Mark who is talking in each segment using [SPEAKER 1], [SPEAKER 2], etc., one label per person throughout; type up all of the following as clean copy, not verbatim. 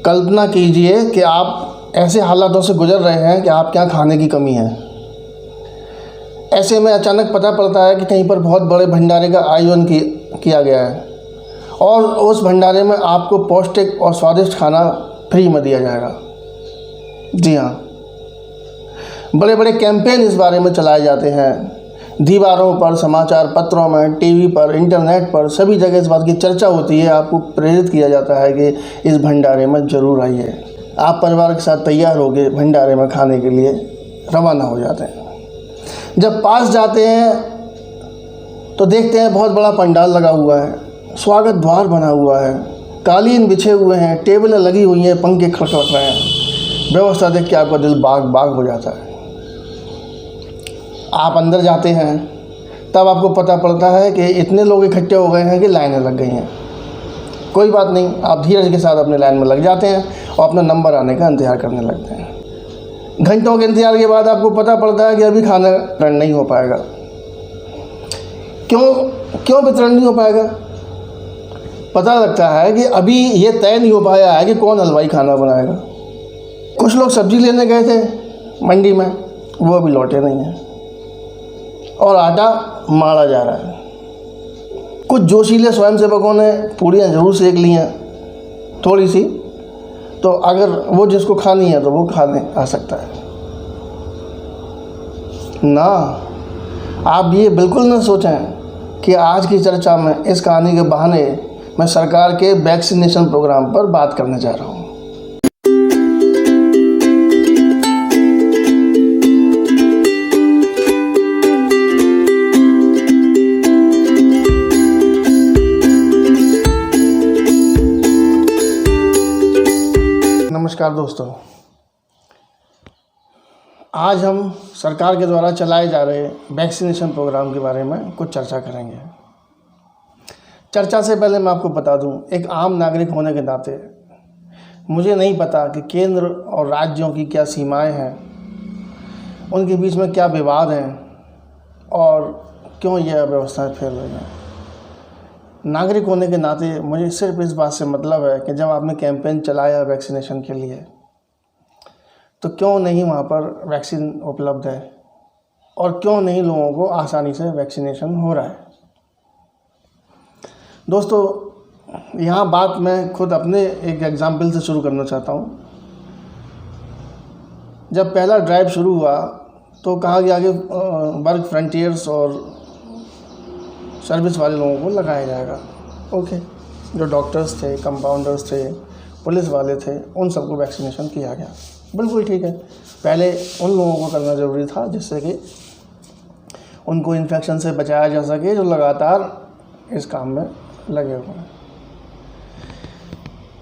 [SPEAKER 1] कल्पना कीजिए कि आप ऐसे हालातों से गुजर रहे हैं कि आपके यहाँ खाने की कमी है। ऐसे में अचानक पता पड़ता है कि कहीं पर बहुत बड़े भंडारे का आयोजन किया गया है और उस भंडारे में आपको पौष्टिक और स्वादिष्ट खाना फ्री में दिया जाएगा। जी हाँ, बड़े बड़े कैंपेन इस बारे में चलाए जाते हैं। दीवारों पर, समाचार पत्रों में, टीवी पर, इंटरनेट पर, सभी जगह इस बात की चर्चा होती है। आपको प्रेरित किया जाता है कि इस भंडारे में ज़रूर आइए। आप परिवार के साथ तैयार होकर भंडारे में खाने के लिए रवाना हो जाते हैं। जब पास जाते हैं तो देखते हैं बहुत बड़ा पंडाल लगा हुआ है, स्वागत द्वार बना हुआ है, कालीन बिछे हुए हैं, टेबलें लगी हुई हैं, पंखे खड़खड़ रहे हैं। व्यवस्था देख के आपका दिल बाग बाग हो जाता है। आप अंदर जाते हैं तब आपको पता पड़ता है कि इतने लोग इकट्ठे हो गए हैं कि लाइनें लग गई हैं। कोई बात नहीं, आप धीरज के साथ अपने लाइन में लग जाते हैं और अपना नंबर आने का इंतज़ार करने लगते हैं। घंटों के इंतज़ार के बाद आपको पता पड़ता है कि अभी खाना वितरण नहीं हो पाएगा। क्यों वितरण नहीं हो पाएगा? पता लगता है कि अभी ये तय नहीं हो पाया है कि कौन हलवाई खाना बनाएगा। कुछ लोग सब्ज़ी लेने गए थे मंडी में, वो अभी लौटे नहीं हैं और आटा मारा जा रहा है। कुछ जोशीले स्वयंसेवकों ने पूड़ियाँ ज़रूर सेक ली हैं थोड़ी सी, तो अगर वो जिसको खानी है तो वो खाने आ सकता है ना। आप ये बिल्कुल न सोचें कि आज की चर्चा में इस कहानी के बहाने मैं सरकार के वैक्सीनेशन प्रोग्राम पर बात करने जा रहा हूँ। नमस्कार दोस्तों, आज हम सरकार के द्वारा चलाए जा रहे वैक्सीनेशन प्रोग्राम के बारे में कुछ चर्चा करेंगे। चर्चा से पहले मैं आपको बता दूं, एक आम नागरिक होने के नाते मुझे नहीं पता कि केंद्र और राज्यों की क्या सीमाएं हैं, उनके बीच में क्या विवाद हैं और क्यों यह अव्यवस्थाएं फैल रही हैं। नागरिक होने के नाते मुझे सिर्फ इस बात से मतलब है कि जब आपने कैंपेन चलाया वैक्सीनेशन के लिए, तो क्यों नहीं वहाँ पर वैक्सीन उपलब्ध है और क्यों नहीं लोगों को आसानी से वैक्सीनेशन हो रहा है। दोस्तों, यहाँ बात मैं खुद अपने एक एग्ज़ाम्पल से शुरू करना चाहता हूँ। जब पहला ड्राइव शुरू हुआ तो कहा गया कि वर्क फ्रंटियर्स और सर्विस वाले लोगों को लगाया जाएगा। ओके, जो डॉक्टर्स थे, कंपाउंडर्स थे, पुलिस वाले थे, उन सबको वैक्सीनेशन किया गया। बिल्कुल ठीक है, पहले उन लोगों को करना ज़रूरी था जिससे कि उनको इन्फेक्शन से बचाया जा सके, जो लगातार इस काम में लगे हुए हैं।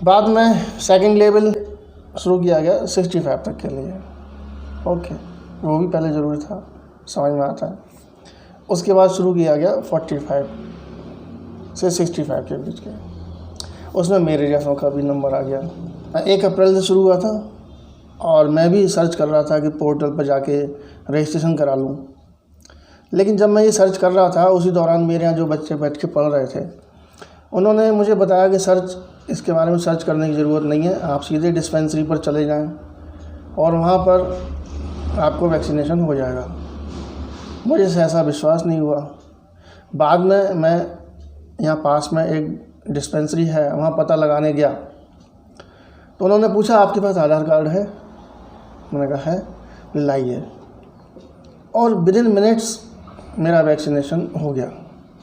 [SPEAKER 1] बाद में सेकंड लेवल शुरू किया गया 65 तक के लिए। ओके, वो भी पहले ज़रूरी था, समझ में आता है। उसके बाद शुरू किया गया 45 से 65 के बीच के, उसमें मेरे जैसों का भी नंबर आ गया। 1 अप्रैल से शुरू हुआ था और मैं भी सर्च कर रहा था कि पोर्टल पर जाके रजिस्ट्रेशन करा लूँ। लेकिन जब मैं ये सर्च कर रहा था, उसी दौरान मेरे यहाँ जो बच्चे बैठ के पढ़ रहे थे, उन्होंने मुझे बताया कि इसके बारे में सर्च करने की ज़रूरत नहीं है, आप सीधे डिस्पेंसरी पर चले जाएं और वहाँ पर आपको वैक्सीनेशन हो जाएगा। मुझे ऐसा विश्वास नहीं हुआ। बाद में मैं यहाँ पास में एक डिस्पेंसरी है, वहाँ पता लगाने गया तो उन्होंने पूछा आपके पास आधार कार्ड है? मैंने कहा है, लाइए। और विदिन मिनट्स मेरा वैक्सीनेशन हो गया।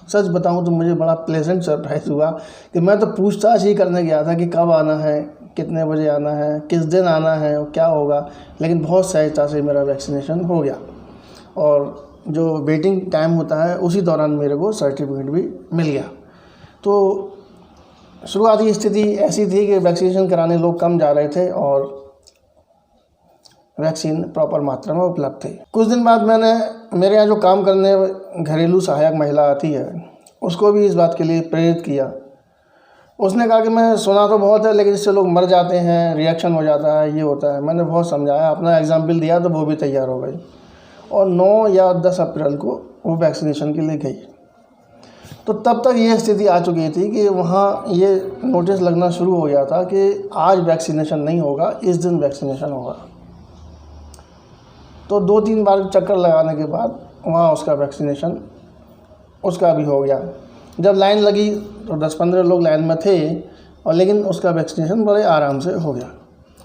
[SPEAKER 1] सच बताऊं तो मुझे बड़ा प्लेजेंट सरप्राइज़ हुआ कि मैं तो पूछताछ ही करने गया था कि कब आना है, कितने बजे आना है, किस दिन आना है और क्या होगा, लेकिन बहुत सहजता से मेरा वैक्सीनेशन हो गया। और जो वेटिंग टाइम होता है उसी दौरान मेरे को सर्टिफिकेट भी मिल गया। तो शुरुआती स्थिति ऐसी थी कि वैक्सीनेशन कराने लोग कम जा रहे थे और वैक्सीन प्रॉपर मात्रा में उपलब्ध थी। कुछ दिन बाद मेरे यहाँ जो काम करने घरेलू सहायक महिला आती है, उसको भी इस बात के लिए प्रेरित किया। उसने कहा कि मैं सुना तो बहुत है लेकिन इससे लोग मर जाते हैं, रिएक्शन हो जाता है, ये होता है। मैंने बहुत समझाया, अपना एग्जाम्पल दिया तो वो भी तैयार हो गई और 9 या 10 अप्रैल को वो वैक्सीनेशन के लिए गई। तो तब तक ये स्थिति आ चुकी थी कि वहाँ ये नोटिस लगना शुरू हो गया था कि आज वैक्सीनेशन नहीं होगा, इस दिन वैक्सीनेशन होगा। तो 2-3 बार चक्कर लगाने के बाद वहाँ उसका वैक्सीनेशन उसका भी हो गया। जब लाइन लगी तो 10-15 लोग लाइन में थे, और लेकिन उसका वैक्सीनेशन बड़े आराम से हो गया,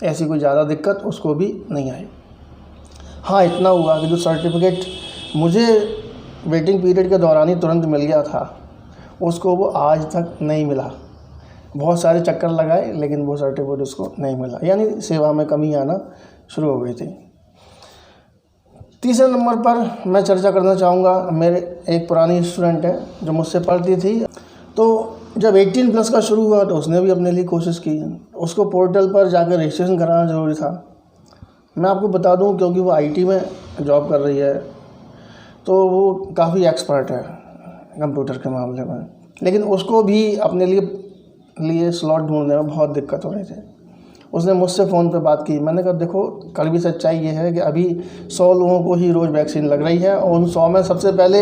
[SPEAKER 1] ऐसी कोई ज़्यादा दिक्कत उसको भी नहीं आई। हाँ, इतना हुआ कि जो सर्टिफिकेट मुझे वेटिंग पीरियड के दौरान ही तुरंत मिल गया था, उसको वो आज तक नहीं मिला। बहुत सारे चक्कर लगाए लेकिन वो सर्टिफिकेट उसको नहीं मिला, यानी सेवा में कमी आना शुरू हो गई थी। तीसरे नंबर पर मैं चर्चा करना चाहूँगा, मेरे एक पुरानी स्टूडेंट है जो मुझसे पढ़ती थी। तो जब 18+ का शुरू हुआ तो उसने भी अपने लिए कोशिश की। उसको पोर्टल पर जाकर रजिस्ट्रेशन कराना ज़रूरी था। मैं आपको बता दूं, क्योंकि वो आईटी में जॉब कर रही है, तो वो काफ़ी एक्सपर्ट है कंप्यूटर के मामले में, लेकिन उसको भी अपने लिए स्लॉट ढूंढने में बहुत दिक्कत हो रही थी। उसने मुझसे फ़ोन पे बात की। मैंने कहा देखो, कड़वी सच्चाई ये है कि अभी 100 लोगों को ही रोज़ वैक्सीन लग रही है, और उन 100 में सबसे पहले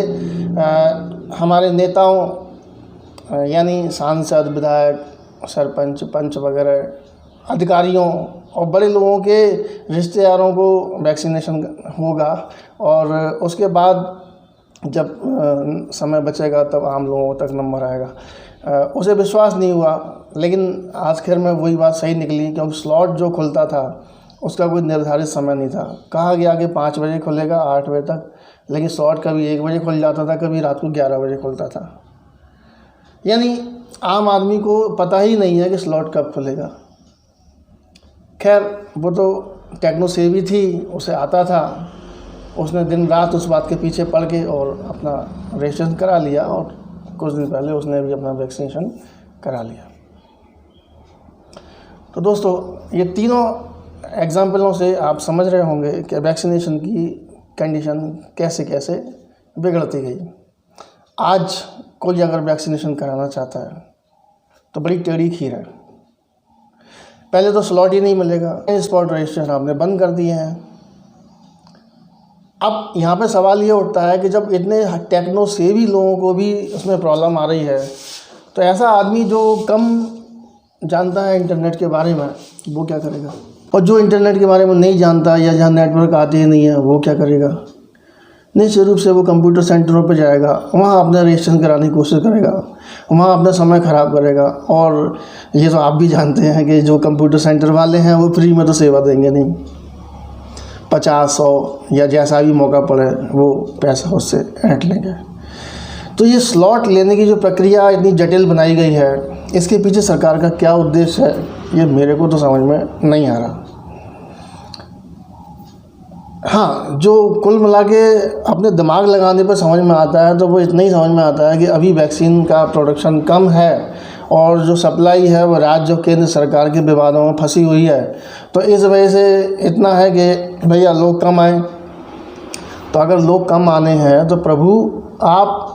[SPEAKER 1] हमारे नेताओं यानी सांसद, विधायक, सरपंच, पंच वगैरह अधिकारियों और बड़े लोगों के रिश्तेदारों को वैक्सीनेशन होगा, और उसके बाद जब समय बचेगा तब आम लोगों तक नंबर आएगा। उसे विश्वास नहीं हुआ, लेकिन आखिर में वही बात सही निकली, क्योंकि स्लॉट जो खुलता था उसका कोई निर्धारित समय नहीं था। कहा गया कि 5 बजे खुलेगा, 8 बजे तक, लेकिन स्लॉट कभी 1 बजे खुल जाता था, कभी रात को 11 बजे खुलता था। यानी आम आदमी को पता ही नहीं है कि स्लॉट कब खुलेगा। खैर, वो तो टेक्नो सेवी थी, उसे आता था। उसने दिन रात उस बात के पीछे पड़ के और अपना रजिस्ट्रेशन करा लिया, और कुछ दिन पहले उसने भी अपना वैक्सीनेशन करा लिया। तो दोस्तों, ये तीनों एग्जाम्पलों से आप समझ रहे होंगे कि वैक्सीनेशन की कंडीशन कैसे कैसे बिगड़ती गई। आज कोई अगर वैक्सीनेशन कराना चाहता है तो बड़ी टेढ़ी खीर है। पहले तो स्लॉट ही नहीं मिलेगा, स्पॉट रजिस्ट्रेशन आपने बंद कर दिए हैं। अब यहाँ पे सवाल ये उठता है कि जब इतने टेक्नो सेवी लोगों को भी उसमें प्रॉब्लम आ रही है, तो ऐसा आदमी जो कम जानता है इंटरनेट के बारे में, वो क्या करेगा? और जो इंटरनेट के बारे में नहीं जानता या जहाँ नेटवर्क आते ही नहीं है, वो क्या करेगा? निश्चित रूप से वो कंप्यूटर सेंटरों पर जाएगा, वहाँ अपना रजिस्ट्रेशन कराने की कोशिश करेगा, वहाँ अपना समय ख़राब करेगा। और ये तो आप भी जानते हैं कि जो कंप्यूटर सेंटर वाले हैं वो फ्री में तो सेवा देंगे नहीं, 50-100 या जैसा भी मौका पड़े वो पैसा उससे ऐंठ लेंगे। तो ये स्लॉट लेने की जो प्रक्रिया इतनी जटिल बनाई गई है, इसके पीछे सरकार का क्या उद्देश्य है, ये मेरे को तो समझ में नहीं आ रहा। हाँ, जो कुल मिला के अपने दिमाग लगाने पर समझ में आता है, तो वो इतना ही समझ में आता है कि अभी वैक्सीन का प्रोडक्शन कम है, और जो सप्लाई है वो राज्य और केंद्र सरकार के विवादों में फंसी हुई है। तो इस वजह से इतना है कि भैया लोग कम आए। तो अगर लोग कम आने हैं तो प्रभु आप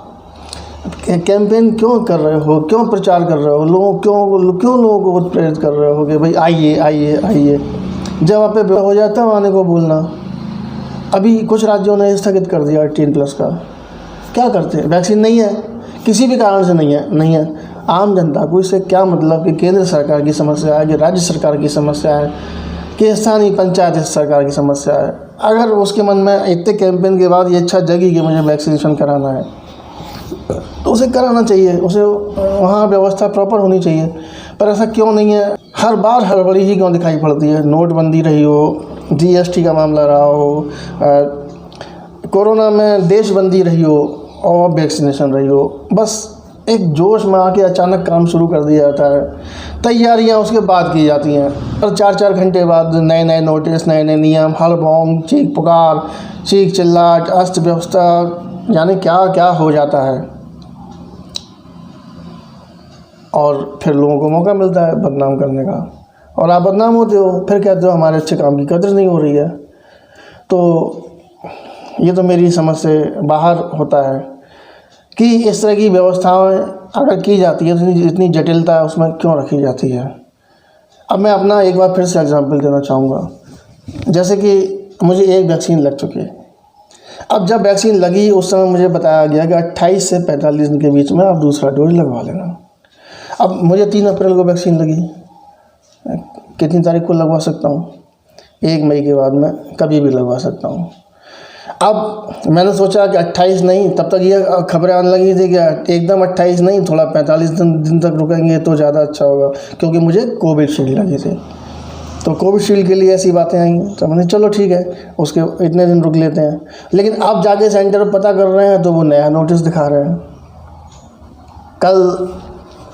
[SPEAKER 1] कैंपेन क्यों कर रहे हो, क्यों प्रचार कर रहे हो, क्यों लोगों को प्रेरित कर रहे हो कि भाई आइए आइए आइए। जब आप पे हो जाता है आने को बोलना। अभी कुछ राज्यों ने स्थगित कर दिया 18+ का। क्या करते हैं? वैक्सीन नहीं है, किसी भी कारण से नहीं है। आम जनता को इससे क्या मतलब कि केंद्र सरकार की समस्या है, कि राज्य सरकार की समस्या है, कि स्थानीय पंचायत सरकार की समस्या है। अगर उसके मन में इतने कैंपेन के बाद ये इच्छा जगी कि मुझे वैक्सीनेशन कराना है, तो उसे कराना चाहिए, उसे वहाँ व्यवस्था प्रॉपर होनी चाहिए। पर ऐसा क्यों नहीं है? हर बार हड़बड़ी ही क्यों दिखाई पड़ती है? नोटबंदी रही हो, जीएसटी का मामला रहा हो, कोरोना में देशबंदी रही हो, और वैक्सीनेशन रही हो, बस एक जोश में आके अचानक काम शुरू कर दिया जाता है। तैयारियां उसके बाद की जाती हैं, और 4-4 घंटे बाद नए नए नोटिस, नए नए नियम, हड़बड़ाहट, चीख पुकार, चीख चिल्लाहट, अस्त व्यवस्था, यानी क्या क्या हो जाता है। और फिर लोगों को मौका मिलता है बदनाम करने का, और आप बदनाम होते हो, फिर कहते हो हमारे अच्छे काम की कदर नहीं हो रही है। तो ये तो मेरी समझ से बाहर होता है कि इस तरह की व्यवस्थाएं अगर की जाती है तो इतनी जटिलता है उसमें क्यों रखी जाती है। अब मैं अपना एक बार फिर से एग्जांपल देना चाहूँगा। जैसे कि मुझे एक वैक्सीन लग चुकी है, अब जब वैक्सीन लगी उस समय मुझे बताया गया कि 28 से 45 दिन के बीच में आप दूसरा डोज लगवा लेना। अब मुझे 3 अप्रैल को वैक्सीन लगी, कितनी तारीख को लगवा सकता हूँ? 1 मई के बाद मैं कभी भी लगवा सकता हूँ। अब मैंने सोचा कि 28 नहीं, तब तक ये खबरें आने लगी थी कि एकदम 28 नहीं, थोड़ा 45 दिन तक रुकेंगे तो ज़्यादा अच्छा होगा, क्योंकि मुझे कोविशील्ड लगी थी। तो कोविशील्ड के लिए ऐसी बातें आई, तो मैंने चलो ठीक है, उसके इतने दिन रुक लेते हैं। लेकिन अब जाके सेंटर पर पता कर रहे हैं तो वो नया नोटिस दिखा रहे हैं। कल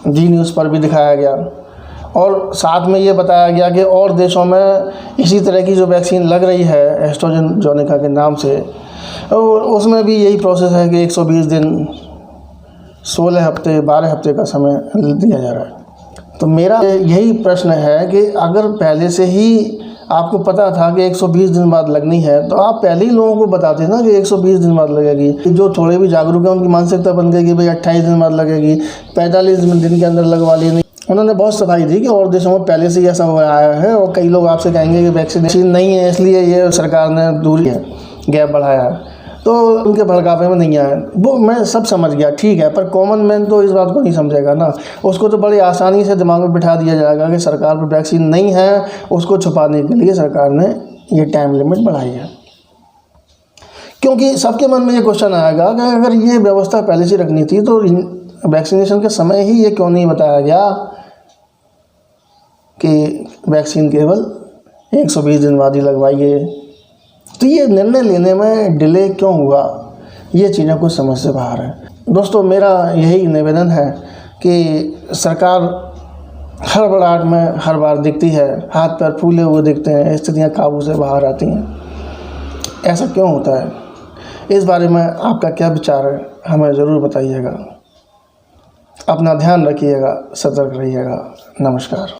[SPEAKER 1] जी न्यूज़ पर भी दिखाया गया और साथ में ये बताया गया कि और देशों में इसी तरह की जो वैक्सीन लग रही है एस्ट्राजेनेका के नाम से, और उसमें भी यही प्रोसेस है कि 120 दिन, 16 हफ्ते, 12 हफ्ते का समय दिया जा रहा है। तो मेरा यही प्रश्न है कि अगर पहले से ही आपको पता था कि 120 दिन बाद लगनी है तो आप पहले ही लोगों को बताते ना कि 120 दिन बाद लगेगी। जो थोड़े भी जागरूक हैं उनकी मानसिकता बन गई कि भाई 28 दिन बाद लगेगी, 45 दिन के अंदर लगवा लेनी। उन्होंने बहुत सफाई दी कि और देशों में पहले से ही ऐसा हो आया है, और कई लोग आपसे कहेंगे कि वैक्सीनेशन नहीं है इसलिए ये सरकार ने दूरी है, गैप बढ़ाया है, तो उनके भड़कावे में नहीं आया। वो मैं सब समझ गया, ठीक है, पर कॉमन मैन तो इस बात को नहीं समझेगा ना। उसको तो बड़ी आसानी से दिमाग में बिठा दिया जाएगा कि सरकार पर वैक्सीन नहीं है, उसको छुपाने के लिए सरकार ने ये टाइम लिमिट बढ़ाई है। क्योंकि सबके मन में ये क्वेश्चन आएगा कि अगर ये व्यवस्था पहले से रखनी थी तो वैक्सीनेशन के समय ही ये क्यों नहीं बताया गया कि वैक्सीन केवल 120 दिन बाद ही लगवाइए। तो ये निर्णय लेने में डिले क्यों हुआ, ये चीज़ें कुछ समझ से बाहर है। दोस्तों, मेरा यही निवेदन है कि सरकार हड़बड़ाहट में हर बार दिखती है, हाथ पैर फूले हुए दिखते हैं, स्थितियाँ काबू से बाहर आती हैं। ऐसा क्यों होता है? इस बारे में आपका क्या विचार है, हमें ज़रूर बताइएगा। अपना ध्यान रखिएगा, सतर्क रहिएगा। नमस्कार।